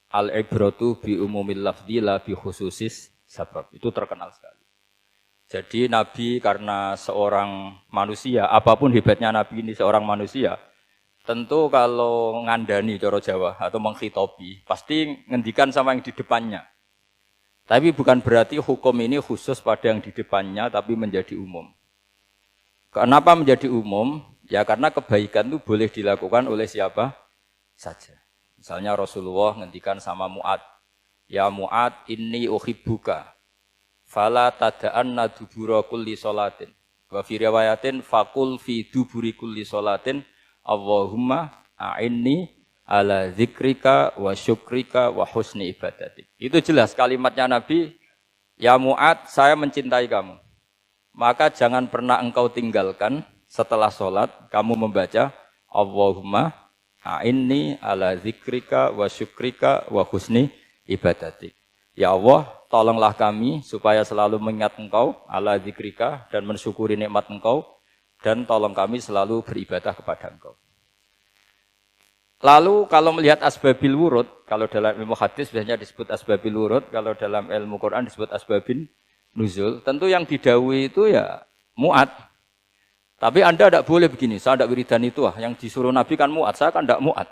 al-ibratu bi umumil lafzi la bi khususis sabab. Itu terkenal sekali. Jadi Nabi karena seorang manusia, apapun hebatnya Nabi ini seorang manusia, tentu kalau ngandani cara Jawa atau menghitobi, pasti ngendikan sama yang di depannya. Tapi bukan berarti hukum ini khusus pada yang di depannya, tapi menjadi umum. Kenapa menjadi umum? Ya karena kebaikan itu boleh dilakukan oleh siapa saja. Misalnya Rasulullah ngendikan sama Mu'ad, ya Mu'ad inni uhibbuka, fala tada'anna dubura kulli sholatin. Wa fi riwayatin faqul fi duburi kulli sholatin, Allahumma a'inni ala zikrika wa syukrika wa husni ibadatik. Itu jelas kalimatnya Nabi, ya Mu'ad, saya mencintai kamu. Maka jangan pernah engkau tinggalkan setelah sholat, kamu membaca Allahumma a'inni ala zikrika wa syukrika wa husni ibadatik. Ya Allah, tolonglah kami supaya selalu mengingat engkau ala zikrika dan mensyukuri nikmat engkau, dan tolong kami selalu beribadah kepada engkau. Lalu kalau melihat asbabil wurud, kalau dalam ilmu hadis biasanya disebut asbabil wurud, kalau dalam ilmu Quran disebut asbabin nuzul, tentu yang didhawuhi itu ya Mu'ad. Tapi Anda tidak boleh begini, saya tidak wiridan itu, yang disuruh Nabi kan Mu'ad, saya kan tidak Mu'ad.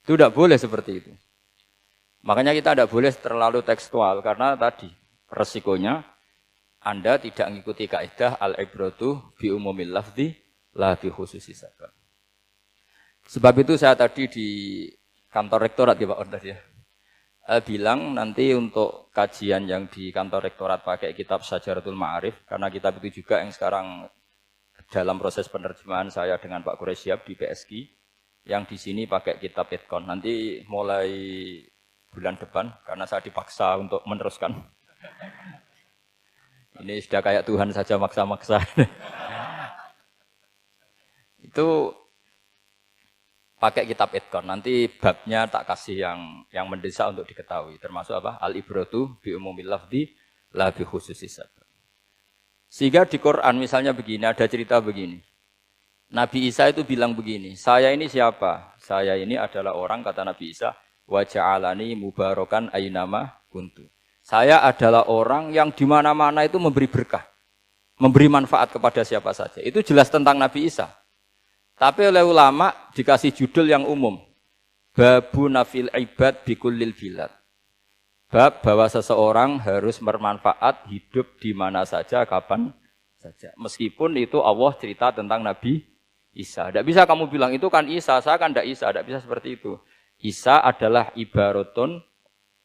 Itu tidak boleh seperti itu. Makanya kita tidak boleh terlalu tekstual, karena tadi resikonya Anda tidak mengikuti kaidah al-ibratu bi umumil lafzi la bi khususi sabab. Sebab itu saya tadi di kantor rektorat ya Pak Ordas ya, bilang nanti untuk kajian yang di kantor rektorat pakai kitab Syajaratul Ma'arif, karena kitab itu juga yang sekarang dalam proses penerjemahan saya dengan Pak Quraisyab di PSG, yang di sini pakai kitab Itqon. Nanti mulai bulan depan, karena saya dipaksa untuk meneruskan. Ini sudah kayak Tuhan saja maksa-maksa. Itu pakai kitab Itqon. Nanti babnya tak kasih yang mendesak untuk diketahui. Termasuk apa? Al-ibratu bi umumil lafzi la bi khususis sabab. Sehingga di Quran misalnya begini, ada cerita begini. Nabi Isa itu bilang begini, saya ini siapa? Saya ini adalah orang, kata Nabi Isa, wa ja'alani mubarakan aynama kuntu. Saya adalah orang yang di mana-mana itu memberi berkah, memberi manfaat kepada siapa saja. Itu jelas tentang Nabi Isa. Tapi oleh ulama dikasih judul yang umum. Babu nafil ibad bikullil bilad. Bab bahwa seseorang harus bermanfaat hidup di mana saja, kapan saja. Meskipun itu Allah cerita tentang Nabi Isa. Tidak bisa kamu bilang itu kan Isa, saya kan tidak Isa. Tidak bisa seperti itu. Isa adalah ibaratun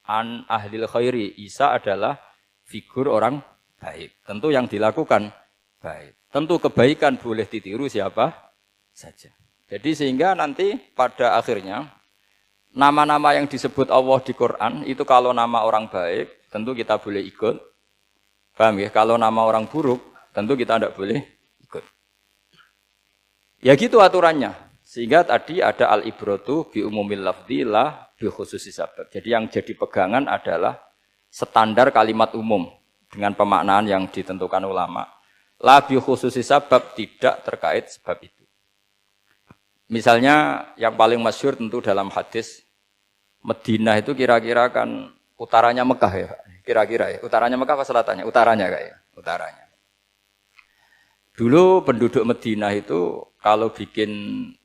an ahlil khairi. Isa adalah figur orang baik. Tentu yang dilakukan baik. Tentu kebaikan boleh ditiru siapa saja. Jadi sehingga nanti pada akhirnya nama-nama yang disebut Allah di Quran itu kalau nama orang baik tentu kita boleh ikut. Paham ya? Kalau nama orang buruk tentu kita tidak boleh ikut. Ya gitu aturannya. Sehingga tadi ada al-ibratu bi umumil lafzi la bi khususi sabab. Jadi yang jadi pegangan adalah standar kalimat umum dengan pemaknaan yang ditentukan ulama. La bi khususi sabab tidak terkait sebab itu. Misalnya yang paling masyhur tentu dalam hadis Madinah itu kira-kira kan utaranya Mekah ya, kira-kira ya. Utaranya Mekah apa selatannya? Utaranya kayak, utaranya. Dulu penduduk Madinah itu kalau bikin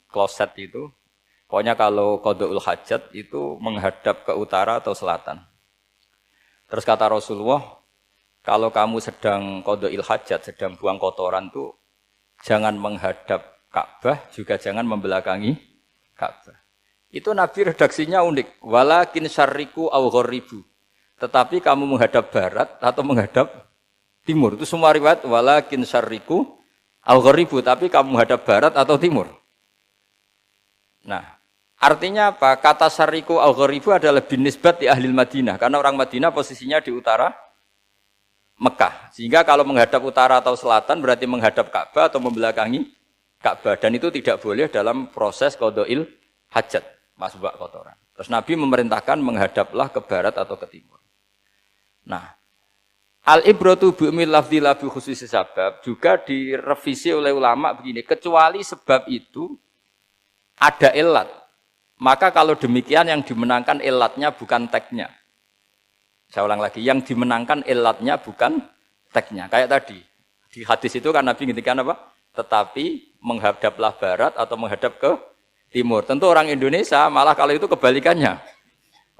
kloset itu, pokoknya kalau qada'ul hajat itu menghadap ke utara atau selatan. Terus kata Rasulullah, kalau kamu sedang qada'il hajat, sedang buang kotoran tuh jangan menghadap Ka'bah, juga jangan membelakangi Ka'bah. Itu Nabi redaksinya unik. Walakin syarriku aw gharibu. Tetapi kamu menghadap barat atau menghadap timur. Itu semua riwayat walakin syarriku aw gharibu, tapi kamu menghadap barat atau timur. Nah, artinya apa? Kata syarriku aw gharibu adalah binisbat di ahli Madinah, karena orang Madinah posisinya di utara Mekah. Sehingga kalau menghadap utara atau selatan berarti menghadap Ka'bah atau membelakangi Ka'bah, dan itu tidak boleh dalam proses qada'il hajat, masbak kotoran. Terus Nabi memerintahkan menghadaplah ke barat atau ke timur. Nah, al-ibratu bi'umil lafzi la bi khususi sabab juga direvisi oleh ulama begini, kecuali sebab itu ada ilat. Maka kalau demikian yang dimenangkan ilatnya bukan teknya. Saya ulang lagi, yang dimenangkan ilatnya bukan teknya. Kayak tadi, di hadis itu kan Nabi ngintikan apa? Tetapi menghadaplah barat atau menghadap ke timur. Tentu orang Indonesia malah kalau itu kebalikannya.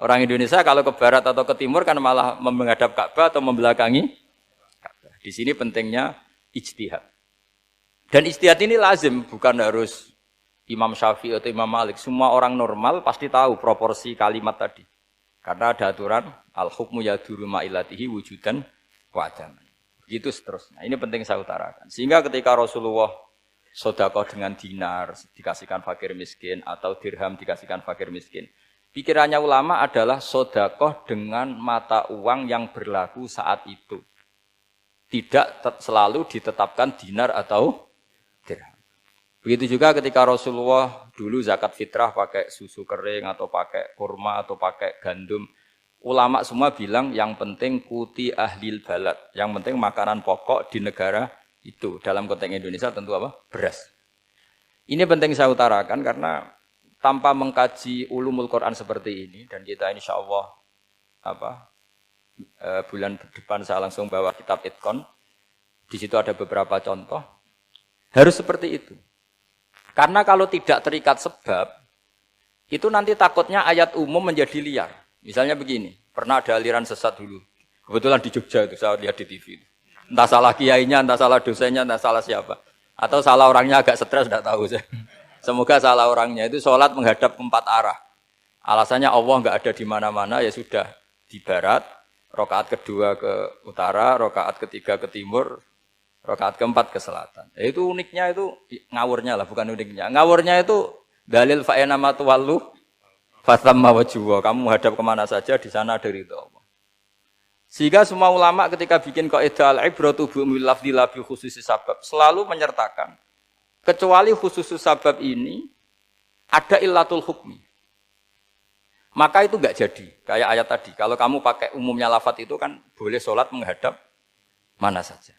Orang Indonesia kalau ke barat atau ke timur kan malah menghadap Ka'bah atau membelakangi Ka'bah. Di sini pentingnya ijtihad. Dan ijtihad ini lazim, bukan harus Imam Syafi'i atau Imam Malik. Semua orang normal pasti tahu proporsi kalimat tadi. Karena ada aturan al-hukmu yaduru ma'ilatihi wujudan wa adaman. Begitu seterusnya. Ini penting saya utarakan. Sehingga ketika Rasulullah sedekah dengan dinar dikasihkan fakir miskin atau dirham dikasihkan fakir miskin, pikirannya ulama adalah sedekah dengan mata uang yang berlaku saat itu. Tidak selalu ditetapkan dinar atau dirham. Begitu juga ketika Rasulullah dulu zakat fitrah pakai susu kering atau pakai kurma atau pakai gandum. Ulama semua bilang yang penting kuti ahlil balad. Yang penting makanan pokok di negara itu. Dalam konteks Indonesia tentu apa? Beras. Ini penting saya utarakan karena tanpa mengkaji ulumul Quran seperti ini. Dan kita insya Allah bulan depan saya langsung bawa kitab Itqan. Di situ ada beberapa contoh. Harus seperti itu. Karena kalau tidak terikat sebab, itu nanti takutnya ayat umum menjadi liar. Misalnya begini, pernah ada aliran sesat dulu. Kebetulan di Jogja itu, saya lihat di TV. Entah salah kiainya, entah salah dosennya, entah salah siapa. Atau salah orangnya agak stres, tidak tahu saya. Semoga salah orangnya itu sholat menghadap ke 4 arah. Alasannya Allah enggak ada di mana-mana, ya sudah di barat, rakaat kedua ke utara, rakaat ketiga ke timur, rakaat keempat ke selatan. Ya, itu uniknya itu ngawurnya lah, bukan uniknya. Ngawurnya itu dalil fa'ena matuwallu fatamma wajhuwa. Kamu hadap kemana saja di sana ada ridha Allah. Sehingga semua ulama ketika bikin kaidah al-ibratu bi umumil lafzi la bi khususis sabab selalu menyertakan kecuali khususus sabab ini ada illatul hukmi. Maka itu enggak jadi. Kayak ayat tadi, kalau kamu pakai umumnya lafaz itu kan boleh sholat menghadap mana saja.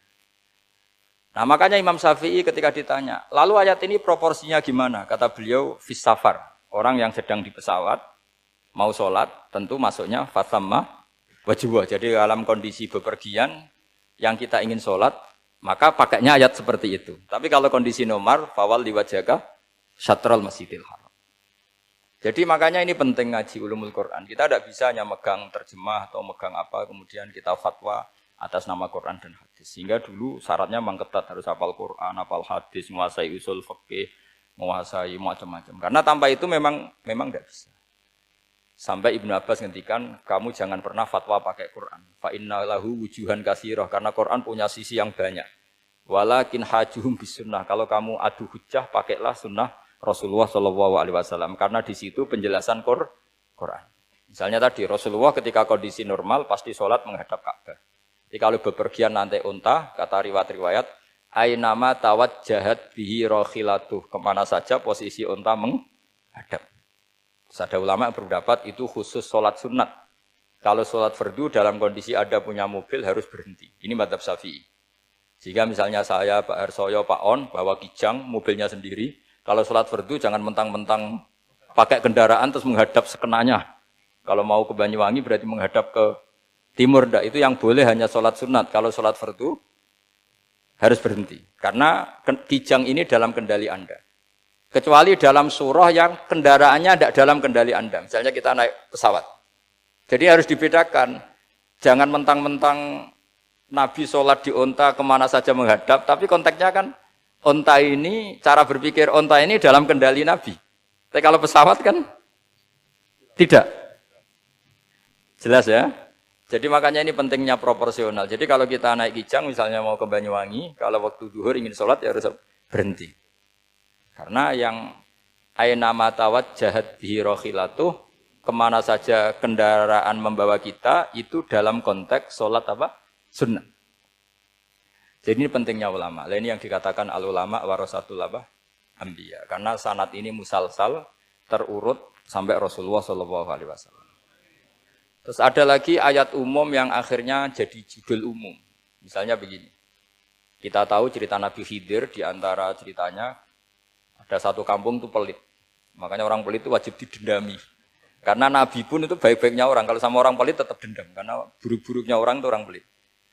Nah makanya Imam Syafi'i ketika ditanya, lalu ayat ini proporsinya gimana? Kata beliau, fis safar. Orang yang sedang di pesawat, mau sholat, tentu masuknya fatamma wajibah. Jadi dalam kondisi bepergian, yang kita ingin sholat, maka pakainya ayat seperti itu. Tapi kalau kondisi nomor, fawal liwajaka syatral masjidil haram. Jadi makanya ini penting ngaji ulumul Quran. Kita tidak bisa hanya megang terjemah atau megang apa, kemudian kita fatwa atas nama Quran dan hadis. Sehingga dulu syaratnya memang ketat, harus hafal Quran, hafal hadis, menguasai usul fikih, menguasai macam-macam. Karena tanpa itu memang tidak bisa. Sampai Ibnu Abbas ngendikan, kamu jangan pernah fatwa pakai Quran. Fa inna lahu wujuhan katsirah, karena Quran punya sisi yang banyak. Walakin hajuhum bisunnah. Kalau kamu adu hujjah, pakailah sunnah Rasulullah SAW. Karena di situ penjelasan Quran. Misalnya tadi Rasulullah ketika kondisi normal pasti sholat menghadap Ka'bah. Jadi kalau bepergian nanti unta, kata riwayat-riwayat, ainama tawajjahat bihi rakhilatuh, kemana saja posisi unta menghadap. Terus ada ulama yang berpendapat itu khusus sholat sunat. Kalau sholat fardu dalam kondisi ada punya mobil harus berhenti. Ini madzhab Syafi'i. Jika misalnya saya, Pak Harsoyo, Pak On, bawa kijang, mobilnya sendiri, kalau sholat fardu jangan mentang-mentang pakai kendaraan terus menghadap sekenanya. Kalau mau ke Banyuwangi berarti menghadap ke timur, enggak. Itu yang boleh hanya sholat sunat. Kalau sholat fardu harus berhenti. Karena kijang ini dalam kendali Anda. Kecuali dalam surah yang kendaraannya tidak dalam kendali Anda. Misalnya kita naik pesawat. Jadi harus dibedakan. Jangan mentang-mentang Nabi sholat di onta kemana saja menghadap. Tapi konteksnya kan onta ini, cara berpikir onta ini dalam kendali Nabi. Tapi kalau pesawat kan tidak. Jelas ya? Jadi makanya ini pentingnya proporsional. Jadi kalau kita naik kijang misalnya mau ke Banyuwangi, kalau waktu duhur ingin sholat ya harus berhenti. Karena yang aina matawat jahat bihi rokhilatuh, kemana saja kendaraan membawa kita, itu dalam konteks sholat apa? Sunnah. Jadi ini pentingnya ulama. Ini yang dikatakan al-ulama warasatul anbiya. Karena sanad ini musalsal, terurut sampai Rasulullah SAW. Terus ada lagi ayat umum yang akhirnya jadi judul umum. Misalnya begini. Kita tahu cerita Nabi Khidir, di antara ceritanya ada satu kampung itu pelit. Makanya orang pelit itu wajib didendami. Karena Nabi pun itu baik-baiknya orang. Kalau sama orang pelit tetap dendam. Karena buruk-buruknya orang itu orang pelit.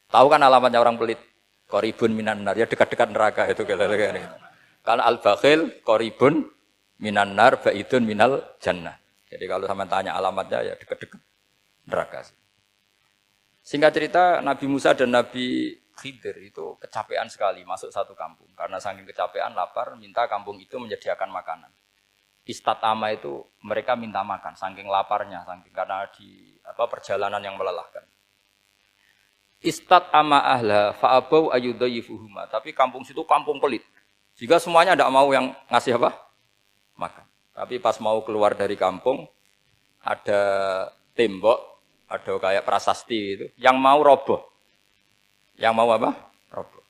Tahu kan alamatnya orang pelit? Qoribun minan nar. Ya dekat-dekat neraka itu. Karena al-bakhil qoribun minan nar ba'idun minal jannah. Jadi kalau sama tanya alamatnya ya dekat-dekat neraka. Singkat cerita Nabi Musa dan Nabi Khidir itu kecapean sekali masuk satu kampung. Karena saking kecapean lapar minta kampung itu menyediakan makanan. Istatama itu mereka minta makan, saking laparnya, saking karena di perjalanan yang melelahkan. Istatama ahla fa'abau ayyudayyifuhuma. Tapi kampung situ kampung pelit. Jika semuanya tidak mau yang ngasih apa? Makan. Tapi pas mau keluar dari kampung, ada tembok, ada kayak prasasti itu, yang mau roboh. Yang mau apa? Roboh.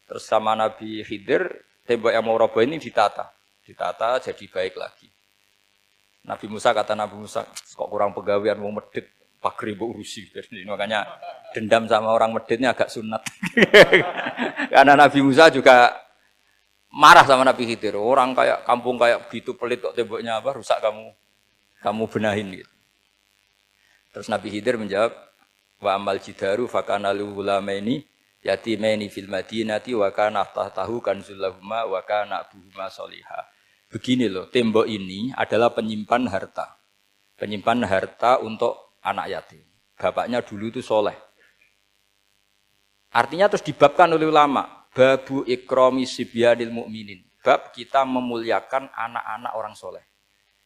Terus sama Nabi Khidir, tembok yang mau roboh ini ditata. Ditata jadi baik lagi. Nabi Musa kata Nabi Musa, kok kurang pegawaian mau medit, pagri mbok urusi. Jadi makanya dendam sama orang meditnya agak sunat. Karena Nabi Musa juga marah sama Nabi Khidir. Orang kayak kampung kayak gitu pelit kok temboknya apa rusak kamu benahin gitu. Terus Nabi Khidir menjawab, wa amal jidaru fakana lil ghulamaini yatimaini fil madinati wa kana tahtahu kanzul lahumma wa kana abuhuma sholihah. Begini loh, tembok ini adalah penyimpan harta. Penyimpan harta untuk anak yatim. Bapaknya dulu itu soleh. Artinya terus dibabkan oleh ulama. Babu ikrami sibyanil mu'minin. Bab kita memuliakan anak-anak orang soleh.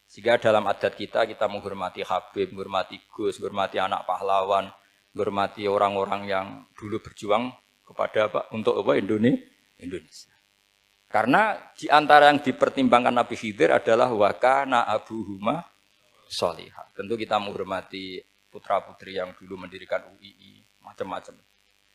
Sehingga dalam adat kita menghormati Habib, menghormati Gus, menghormati anak pahlawan, menghormati orang-orang yang dulu berjuang kepada untuk Indonesia. Karena di antara yang dipertimbangkan Nabi Khidir adalah wakana abuhuma sholihah. Tentu kita menghormati putra-putri yang dulu mendirikan UII, macam-macam.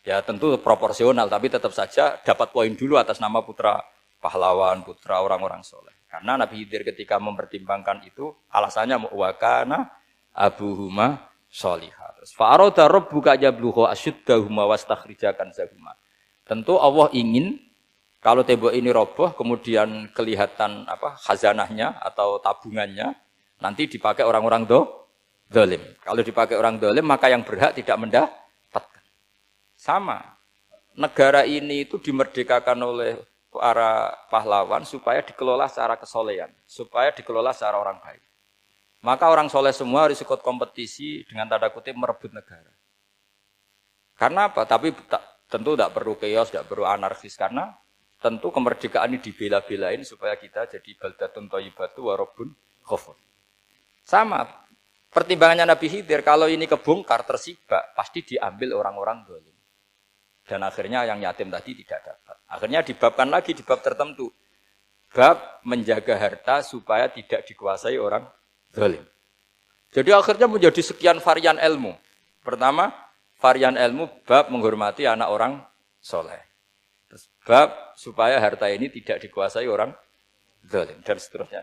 Ya tentu proporsional, tapi tetap saja dapat poin dulu atas nama putra pahlawan, putra orang-orang soleh. Karena Nabi Khidir ketika mempertimbangkan itu, alasannya wakana abuhuma sholihah. Fa'aroda rabbuka yablugha ashuddahuma wastakhrijakan zahuma. Tentu Allah ingin kalau tembok ini roboh, kemudian kelihatan khazanahnya atau tabungannya, nanti dipakai orang-orang zalim. Kalau dipakai orang zalim, maka yang berhak tidak mendapatkan. Sama. Negara ini itu dimerdekakan oleh para pahlawan supaya dikelola secara kesolehan, supaya dikelola secara orang baik. Maka orang soleh semua harus ikut kompetisi dengan tanda kutip merebut negara. Karena apa? Tapi tentu tidak perlu chaos, tidak perlu anarkis, karena tentu kemerdekaan ini dibela-belain supaya kita jadi baldatun thayyibatu wa rabbun ghafur. Sama, pertimbangannya Nabi Khidir, kalau ini kebongkar, tersibak, pasti diambil orang-orang zalim. Dan akhirnya yang yatim tadi tidak dapat. Akhirnya dibabkan lagi di bab tertentu. Bab menjaga harta supaya tidak dikuasai orang zalim. Jadi akhirnya menjadi sekian varian ilmu. Pertama, varian ilmu bab menghormati anak orang soleh. Terus bab supaya harta ini tidak dikuasai orang zalim dan seterusnya.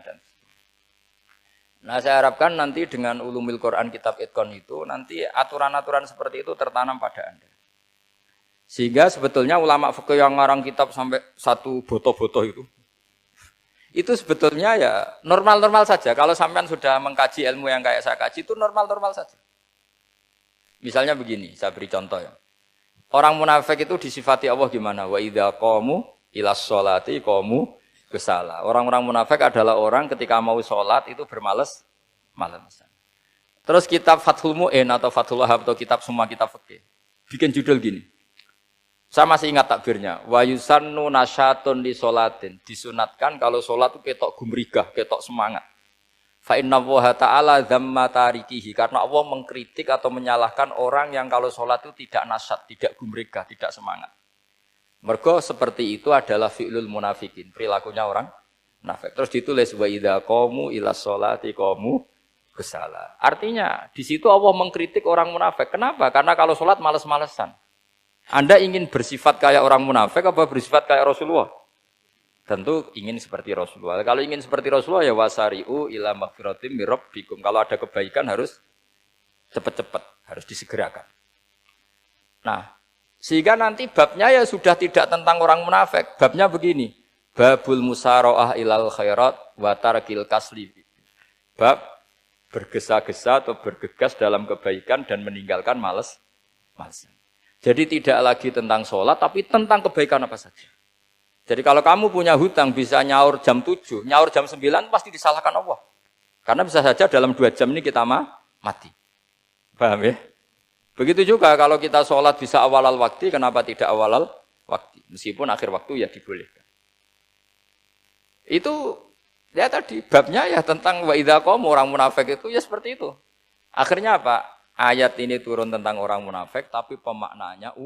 Nah saya harapkan nanti dengan ulumil Quran kitab Itqan itu nanti aturan-aturan seperti itu tertanam pada Anda. Sehingga sebetulnya ulama fikih yang ngarang kitab sampai satu boto-boto itu sebetulnya ya normal-normal saja. Kalau sampean sudah mengkaji ilmu yang kayak saya kaji itu normal-normal saja. Misalnya begini, saya beri contoh ya. Orang munafik itu disifati Allah gimana? Wa idza qamu ilas sholati qamu kusala. Orang-orang munafik adalah orang ketika mau sholat itu bermalas-malasan. Terus kitab Fathul Mu'in atau Fathul Wahhab atau kitab semua kitab fikih bikin judul gini. Saya masih ingat takbirnya. Wa yusannu nasyatun li sholatin. Disunatkan kalau sholat itu ketok gumrigah, ketok semangat. Fa inna Allaha ta'ala dzamma tarikihi. Karena Allah mengkritik atau menyalahkan orang yang kalau sholat itu tidak nasyat, tidak gumrigah, tidak semangat. Mergo seperti itu adalah fi'lul munafikin. Perilakunya orang munafik. Terus ditulis wa idza qamu ilas sholati qamu kusala. Artinya di situ Allah mengkritik orang munafik. Kenapa? Karena kalau sholat males-malesan. Anda ingin bersifat kayak orang munafik apa bersifat kayak Rasulullah? Tentu ingin seperti Rasulullah. Kalau ingin seperti Rasulullah ya wasari'u ila maghfiratim mir rabbikum. Kalau ada kebaikan harus cepat-cepat, harus disegerakan. Nah, sehingga nanti babnya ya sudah tidak tentang orang munafik. Babnya begini, babul musara'ah ilal khairat wa tarkil kasli bab bergesa-gesa atau bergegas dalam kebaikan dan meninggalkan malas. Jadi tidak lagi tentang sholat, tapi tentang kebaikan apa saja. Jadi kalau kamu punya hutang bisa nyaur jam 7, nyaur jam 9 pasti disalahkan Allah. Karena bisa saja dalam 2 jam ini kita mati. Paham ya? Begitu juga kalau kita sholat bisa awal waktu, kenapa tidak awal waktu? Meskipun akhir waktu ya dibolehkan. Itu ya tadi babnya ya tentang wa idza qamu, orang munafik itu ya seperti itu. Akhirnya apa? Ayat ini turun tentang orang munafik tapi pemaknaannya